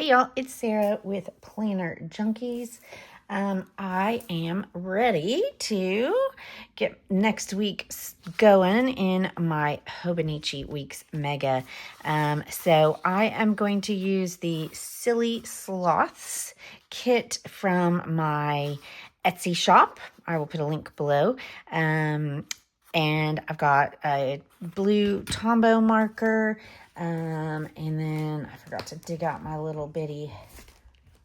Hey y'all, it's Sarah with Planner Junkies. I am ready to get next week going in my Hobonichi Weeks Mega. So I am going to use the Silly Sloths kit from my Etsy shop. I will put a link below. And I've got a blue Tombow marker. And then I forgot to dig out my little bitty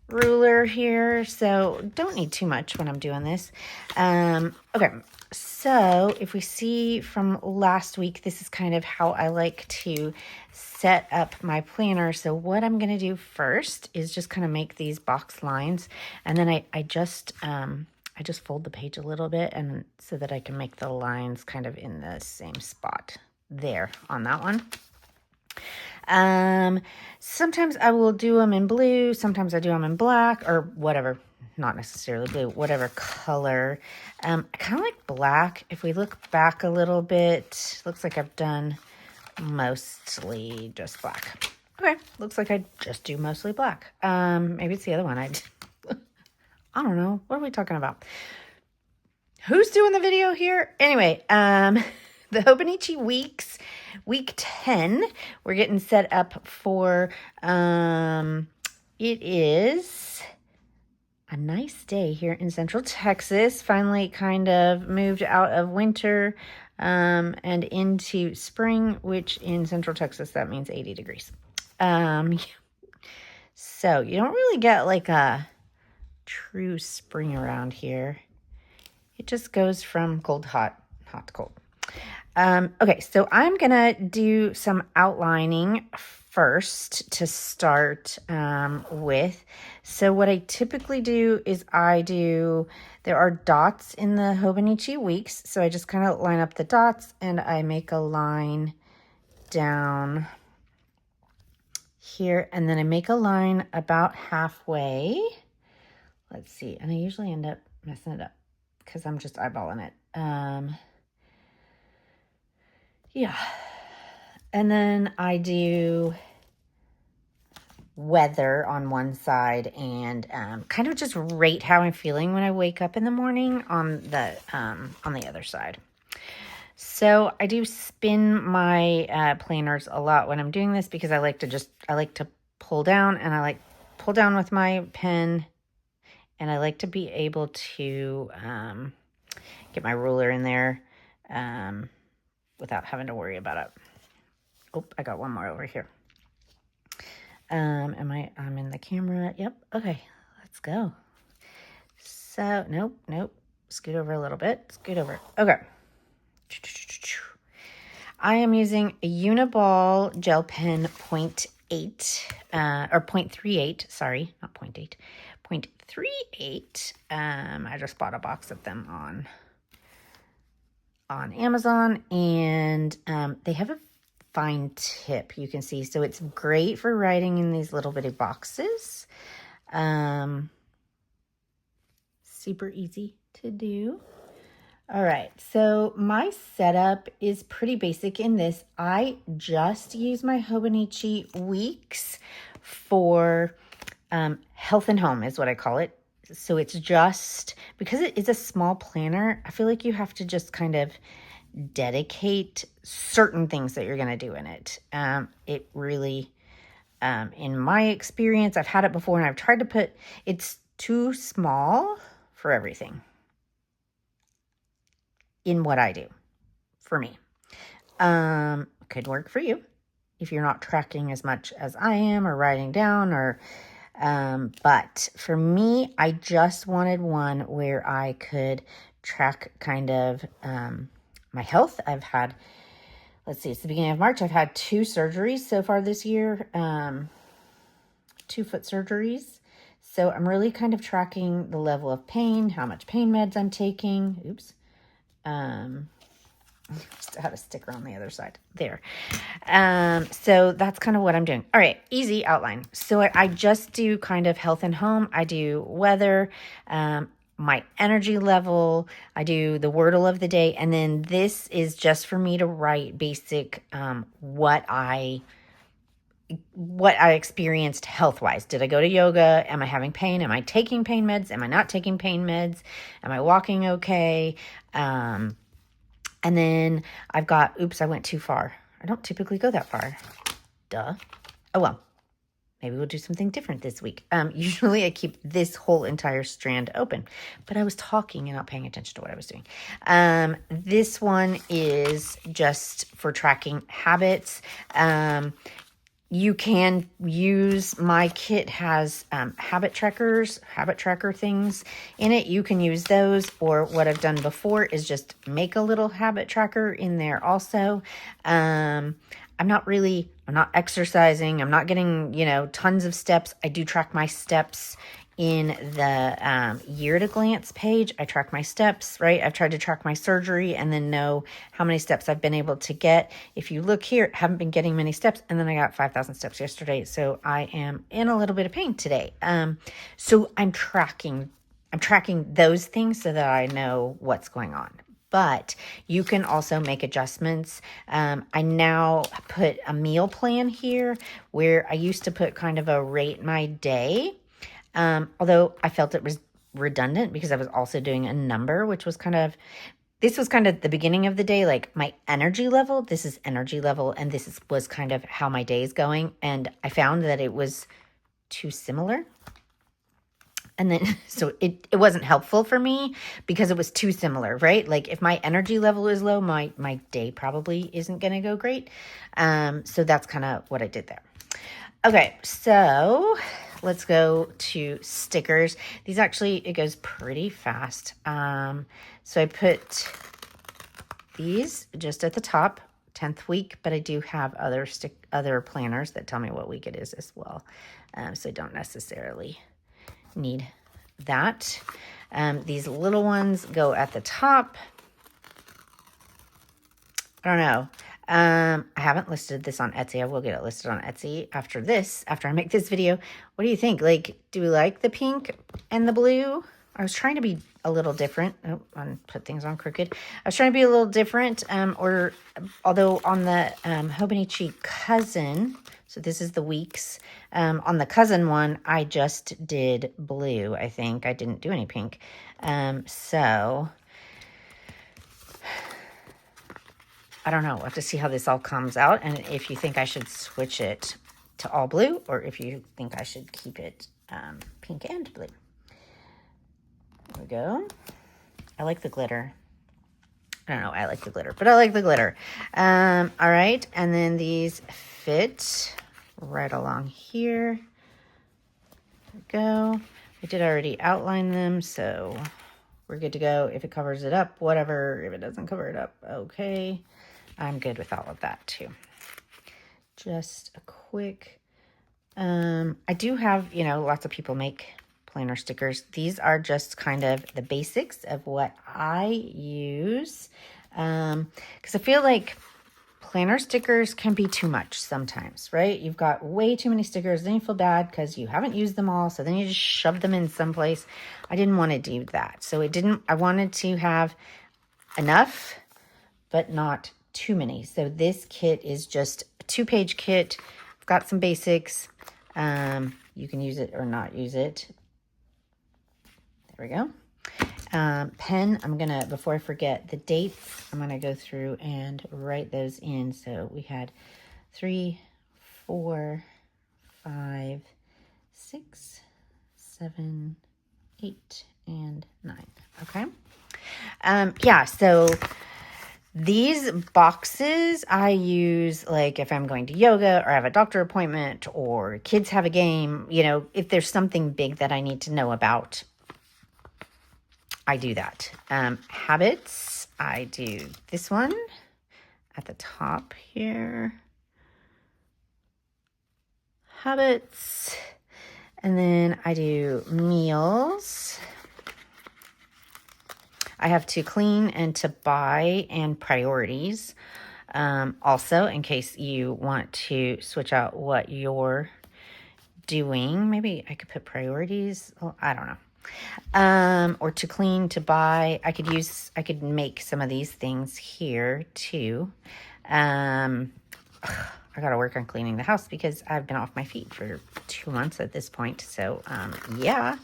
ruler here, so don't need too much when I'm doing this. Okay, so if we see from last week, this is kind of how I like to set up my planner. So what I'm going to do first is just kind of make these box lines, and then I just fold the page a little bit, and so that I can make the lines kind of in the same spot there on that one. Sometimes I will do them in blue, sometimes I do them in black, or whatever, not necessarily blue, whatever color. I kind of like black. If we look back a little bit, looks like I've done mostly just black. Okay, looks like I just do mostly black. Maybe it's the other one. I don't know. What are we talking about? Who's doing the video here? Anyway, the Hobonichi Weeks, week 10, we're getting set up for, it is a nice day here in Central Texas. Finally kind of moved out of winter and into spring, which in Central Texas, that means 80 degrees. So you don't really get like a true spring around here. It just goes from cold to hot, hot to cold. Okay, so I'm going to do some outlining first to start with. So what I typically do is there are dots in the Hobonichi Weeks. So I just kind of line up the dots and I make a line down here. And then I make a line about halfway. Let's see. And I usually end up messing it up because I'm just eyeballing it. Yeah. And then I do weather on one side and kind of just rate how I'm feeling when I wake up in the morning on the other side. So I do spin my planners a lot when I'm doing this because I like to pull down, and I like pull down with my pen, and I like to be able to get my ruler in there without having to worry about it. Oh, I got one more over here. I'm in the camera. Yep. Okay, let's go. So, nope. Scoot over a little bit. Scoot over. Okay. I am using a Uniball gel pen 0.8, or 0.38, sorry, not 0.8, 0.38. I just bought a box of them on Amazon, and they have a fine tip, you can see. So it's great for writing in these little bitty boxes. Super easy to do. All right, so my setup is pretty basic in this. I just use my Hobonichi Weeks for health and home is what I call it. So it's just, because it is a small planner, I feel like you have to just kind of dedicate certain things that you're going to do in it. It really, in my experience, I've had it before and I've tried to it's too small for everything in what I do for me. Could work for you if you're not tracking as much as I am or writing down or but for me, I just wanted one where I could track kind of my health. I've had, let's see, it's the beginning of March. I've had 2 surgeries so far this year, 2 foot surgeries. So I'm really kind of tracking the level of pain, how much pain meds I'm taking. Oops. Just had a sticker on the other side there. So that's kind of what I'm doing. All right, easy outline. So I just do kind of health and home. I do weather, my energy level. I do the wordle of the day. And then this is just for me to write basic, what I what I experienced health-wise. Did I go to yoga? Am I having pain? Am I taking pain meds? Am I not taking pain meds? Am I walking okay? And then I've got, oops, I went too far. I don't typically go that far. Duh. Oh, well. Maybe we'll do something different this week. Usually I keep this whole entire strand open, but I was talking and not paying attention to what I was doing. This one is just for tracking habits. You can use, my kit has habit tracker things in it. You can use those, or what I've done before is just make a little habit tracker in there also. I'm not exercising. I'm not getting, tons of steps. I do track my steps in the year to glance page. I track my steps, right? I've tried to track my surgery and then know how many steps I've been able to get. If you look here, I haven't been getting many steps, and then I got 5,000 steps yesterday. So I am in a little bit of pain today. So I'm tracking those things so that I know what's going on. But you can also make adjustments. I now put a meal plan here where I used to put kind of a rate my day. Although I felt it was redundant because I was also doing a number, which was this was kind of the beginning of the day, like my energy level. This is energy level, and was kind of how my day is going. And I found that it was too similar. And then, so it wasn't helpful for me because it was too similar, right? Like if my energy level is low, my day probably isn't going to go great. So that's kind of what I did there. Okay, so let's go to stickers. These actually, it goes pretty fast. So I put these just at the top, 10th week, but I do have other planners that tell me what week it is as well. So I don't necessarily need that. These little ones go at the top. I don't know. I haven't listed this on Etsy. I will get it listed on Etsy after I make this video. What do you think? Like, do we like the pink and the blue? I was trying to be a little different. Oh, I put things on crooked. I was trying to be a little different. Although on the Hobonichi cousin, so this is the weeks. On the cousin one, I just did blue, I think. I didn't do any pink. So I don't know. We'll have to see how this all comes out, and if you think I should switch it to all blue, or if you think I should keep it pink and blue. There we go. I like the glitter. I don't know. I like the glitter, but I like the glitter. All right. And then these fit right along here. There we go. I did already outline them, so we're good to go. If it covers it up, whatever. If it doesn't cover it up, okay. I'm good with all of that too. Just a quick, I do have, lots of people make planner stickers. These are just kind of the basics of what I use. Because I feel like planner stickers can be too much sometimes, right? You've got way too many stickers, then you feel bad because you haven't used them all, so then you just shove them in someplace. I didn't want to do that. So I wanted to have enough, but not too many. So this kit is just a 2-page kit. I've got some basics. You can use it or not use it. There we go. Pen, before I forget the dates, I'm going to go through and write those in. So we had 3, 4, 5, 6, 7, 8, and 9. Okay. Yeah, so these boxes I use like if I'm going to yoga or I have a doctor appointment or kids have a game, if there's something big that I need to know about, I do that. Habits, I do this one at the top here. Habits. And then I do meals. I have to clean and to buy and priorities. Also, in case you want to switch out what you're doing. Maybe I could put priorities. Well, I don't know. Or to clean, to buy. I could make some of these things here too. I I got to work on cleaning the house because I've been off my feet for 2 months at this point. So, yeah,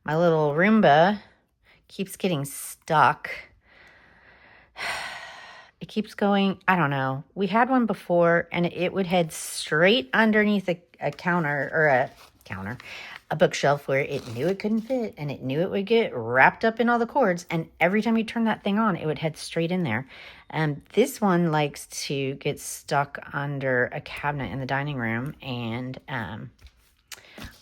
my little Roomba keeps getting stuck. It keeps going. I don't know. We had one before and it would head straight underneath a counter or a bookshelf where it knew it couldn't fit and it knew it would get wrapped up in all the cords. And every time you turn that thing on, it would head straight in there. This one likes to get stuck under a cabinet in the dining room. And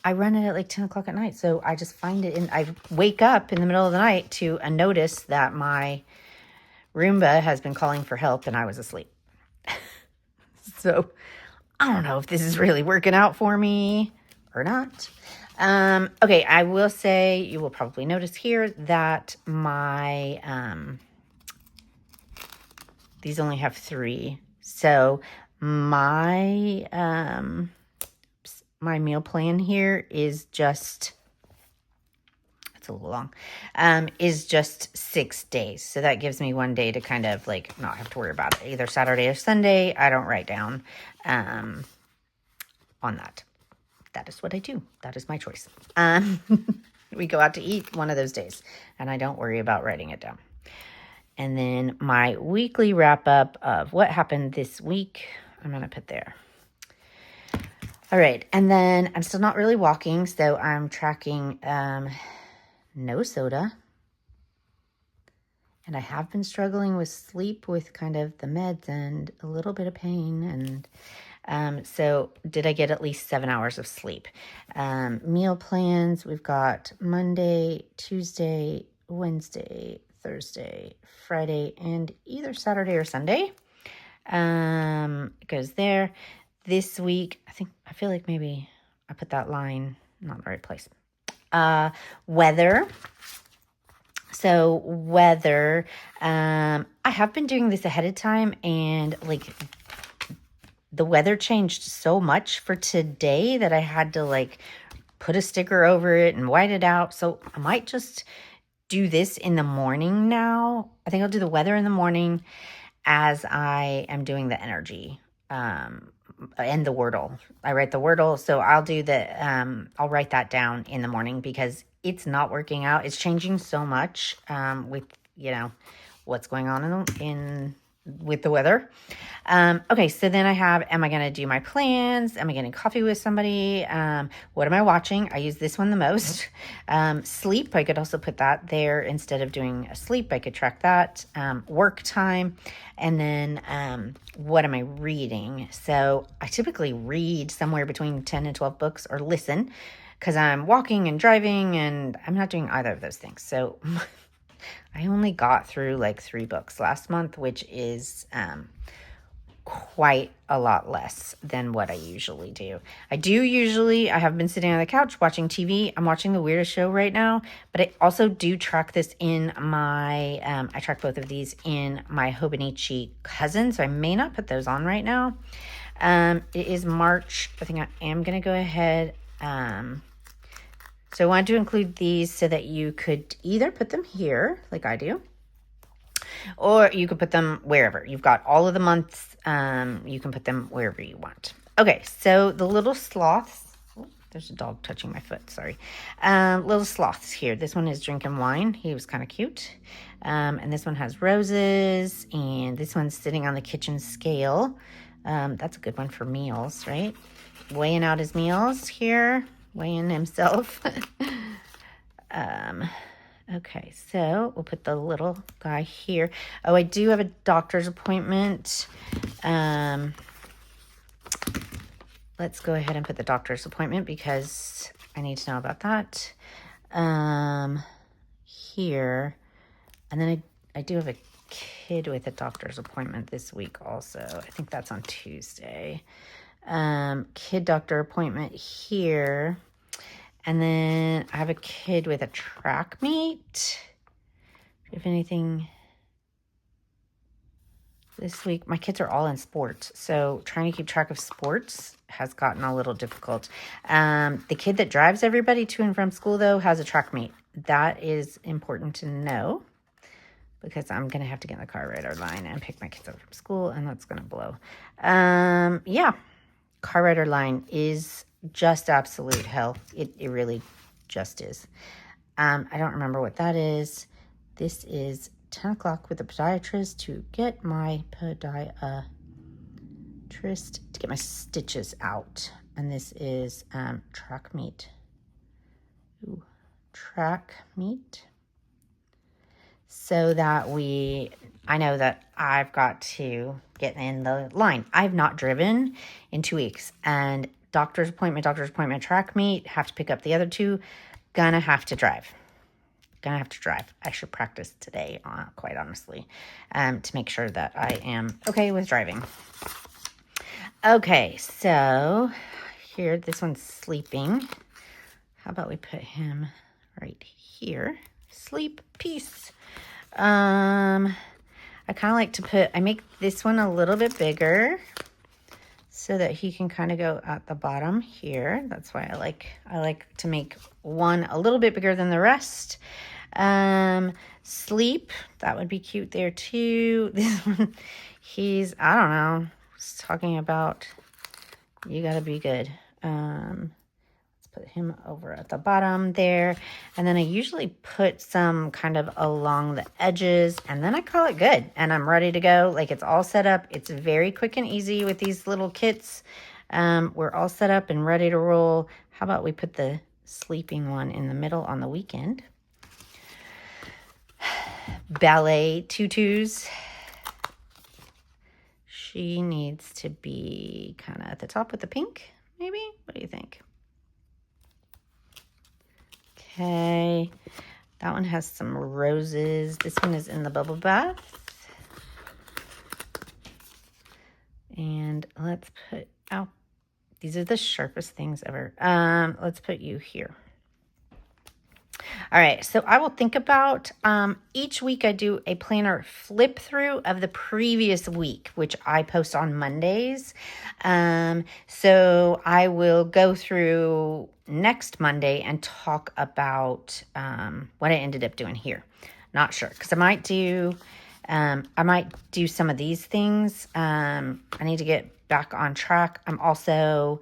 I run it at like 10 o'clock at night. So I just find it and I wake up in the middle of the night to a notice that my Roomba has been calling for help and I was asleep. So I don't know if this is really working out for me or not. Okay, I will say you will probably notice here that my these only have 3. So my my meal plan here is just, it's a little long, is just 6 days. So that gives me 1 day to kind of like not have to worry about it. Either Saturday or Sunday. I don't write down on that. That is what I do. That is my choice. We go out to eat one of those days and I don't worry about writing it down. And then my weekly wrap up of what happened this week, I'm going to put there. All right. And then I'm still not really walking. So I'm tracking no soda. And I have been struggling with sleep with kind of the meds and a little bit of pain. And so did I get at least 7 hours of sleep? Meal plans, we've got Monday, Tuesday, Wednesday, Thursday, Friday, and either Saturday or Sunday. It goes there. This week, I feel like maybe I put that line not in the right place. Weather. So weather, I have been doing this ahead of time and like the weather changed so much for today that I had to like put a sticker over it and white it out. So I might just do this in the morning now. I think I'll do the weather in the morning as I am doing the energy and the Wordle. I write the Wordle, so I'll do I'll write that down in the morning because it's not working out. It's changing so much with, what's going on with the weather. Okay, so then I have, am I going to do my plans? Am I getting coffee with somebody? What am I watching? I use this one the most. Sleep, I could also put that there instead of doing a sleep. I could track that. Work time. And then what am I reading? So I typically read somewhere between 10 and 12 books or listen because I'm walking and driving and I'm not doing either of those things. So I only got through like 3 books last month, which is quite a lot less than what I usually do. I have been sitting on the couch watching TV. I'm watching The Weirdest Show right now, but I also do track this in my, I track both of these in my Hobonichi cousin, so I may not put those on right now. It is March. I think I am going to go ahead. So I wanted to include these so that you could either put them here, like I do, or you could put them wherever. You've got all of the months. You can put them wherever you want. Okay, so the little sloths. Oh, there's a dog touching my foot, sorry. Little sloths here. This one is drinking wine. He was kind of cute. And this one has roses. And this one's sitting on the kitchen scale. That's a good one for meals, right? Weighing out his meals here. Weighing himself. Okay, so we'll put the little guy here. Oh, I do have a doctor's appointment. Let's go ahead and put the doctor's appointment because I need to know about that. Here. And then I do have a kid with a doctor's appointment this week also. I think that's on Tuesday. Kid doctor appointment here. And then I have a kid with a track meet. If anything this week, my kids are all in sports. So trying to keep track of sports has gotten a little difficult. The kid that drives everybody to and from school, though, has a track meet. That is important to know. because I'm going to have to get in the car rider line and pick my kids up from school, and that's going to blow. Yeah, car rider line is just absolute hell. It really just is. I don't remember what that is. This is 10 o'clock with the podiatrist to get my to get my stitches out. And this is track meet. Ooh, track meet. So that I know that I've got to get in the line. I've not driven in 2 weeks, and doctor's appointment, track meet, have to pick up the other two. Gonna have to drive. I should practice today, quite honestly, to make sure that I am okay with driving. Okay, so here, this one's sleeping. How about we put him right here? Sleep, peace. I kind of like to I make this one a little bit bigger so that he can kind of go at the bottom here. That's why I like to make one a little bit bigger than the rest. Sleep, that would be cute there too. This one, I don't know, he's talking about you gotta be good. Let's put him over at the bottom there. And then I usually put some kind of along the edges, and then I call it good. And I'm ready to go. Like, it's all set up. It's very quick and easy with these little kits. We're all set up and ready to roll. How about we put the sleeping one in the middle on the weekend? Ballet tutus. She needs to be kind of at the top with the pink, maybe? What do you think? Okay, that one has some roses. This one is in the bubble bath. And let's put, these are the sharpest things ever. Let's put you here. All right, so I will think about, each week I do a planner flip through of the previous week, which I post on Mondays. So I will go through next Monday and talk about what I ended up doing here. Not sure, because I might do some of these things. I need to get back on track. I'm also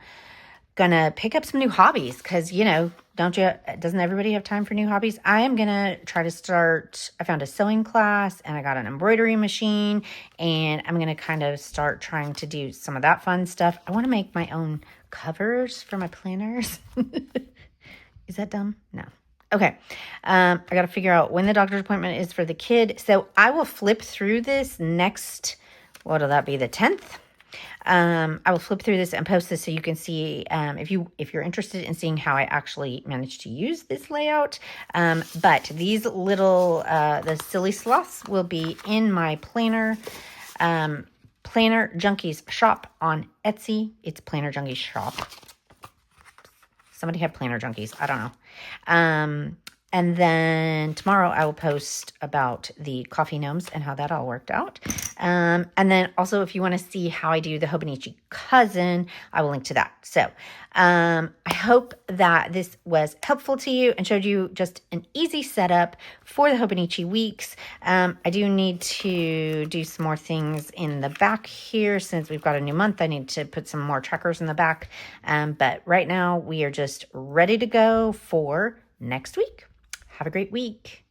gonna pick up some new hobbies, because doesn't everybody have time for new hobbies? I am gonna try to start. I found a sewing class, and I got an embroidery machine, and I'm gonna kind of start trying to do some of that fun stuff. I want to make my own covers for my planners. Is that dumb? No. Okay. I got to figure out when the doctor's appointment is for the kid. So I will flip through this next, what'll that be, the 10th? I will flip through this and post this so you can see, if you're interested in seeing how I actually managed to use this layout. But these little, the Silly Sloths will be in my Planner Junkies shop on Etsy. It's Planner Junkies shop. Somebody had Planner Junkies. I don't know. And then tomorrow I will post about the coffee gnomes and how that all worked out. And then also, if you want to see how I do the Hobonichi cousin, I will link to that. So I hope that this was helpful to you and showed you just an easy setup for the Hobonichi weeks. I do need to do some more things in the back here. Since we've got a new month, I need to put some more trackers in the back. But right now we are just ready to go for next week. Have a great week.